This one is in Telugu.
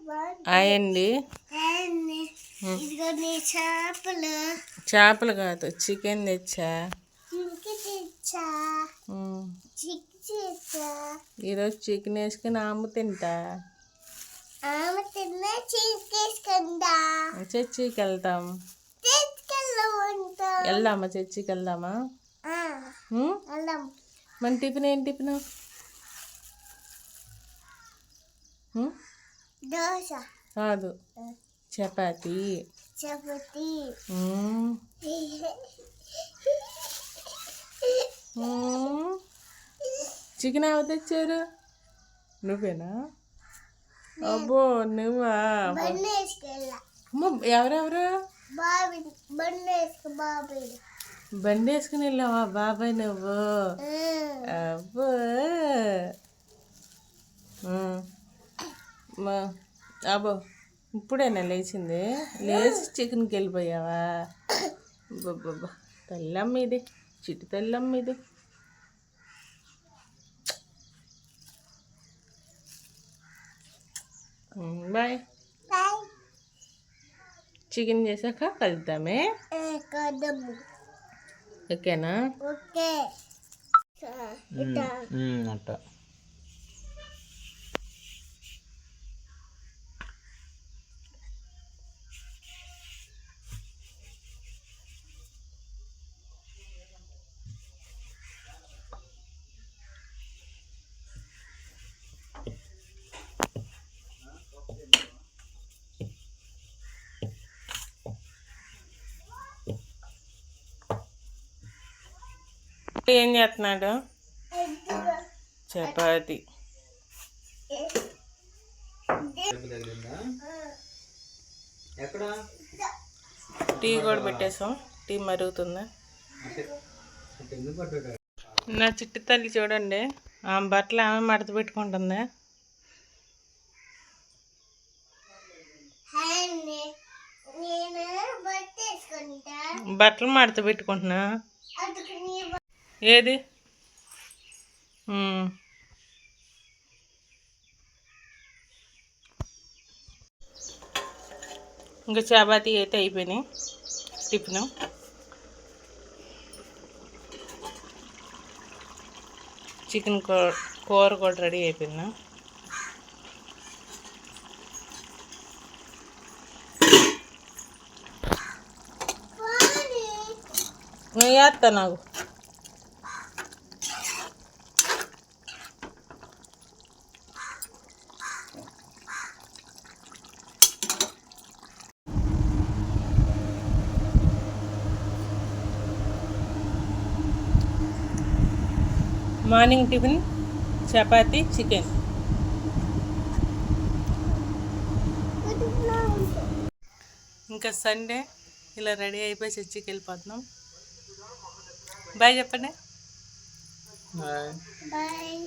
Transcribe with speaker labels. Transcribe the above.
Speaker 1: హాయ్ అండి. చేపలు కాదు, చికెన్ తెచ్చా. ఈరోజు చికెన్ వేసుకుని ఆమె తింటా. చర్చికి వెళ్తాం. వెళ్దామా? చర్చికి వెళ్దామా? మన టిఫిన్ ఏం టిఫిన్?
Speaker 2: దోశ
Speaker 1: కాదు, చపాతి. చికెన్ ఎవరు తెచ్చారు? నువ్వేనా? అబ్బో, నువ్వా? ఎవరెవరు? బండి వేసుకుని వెళ్ళావా బాబాయ్ నువ్వు? అబ్బో, అబ్బో, ఇప్పుడేనా లేచింది? లేచి చికెన్కి వెళ్ళిపోయావా? బాబా, తల్లమ్మ ఇది, చిట్టి తల్లమ్మ ఇది. బాయ్. చికెన్ చేసాక కలుద్దామే. ఓకేనా? అట్ట ఏం చేస్తున్నాడు? చపాతి. టీ కూడా పెట్టేసాం. టీ మరుగుతుందా? నా చిట్టి తల్లి చూడండి, ఆమె బట్టలు ఆమె మడత పెట్టుకుంటుంది. బట్టలు మడత పెట్టుకుంటున్నా. ఏది? ఇంకా చపాతీ అయితే అయిపోయినాయి. టిఫిన్ చికెన్ కూర కూడా రెడీ అయిపోయిందా? నువ్వు వేస్తా నాకు. Morning tiffin chapati chicken. ఇంకా సండే ఇలా రెడీ అయిపోయి చర్చికి వెళ్ళిపోతున్నాం. బాయ్ చెప్పండి.
Speaker 2: బాయ్.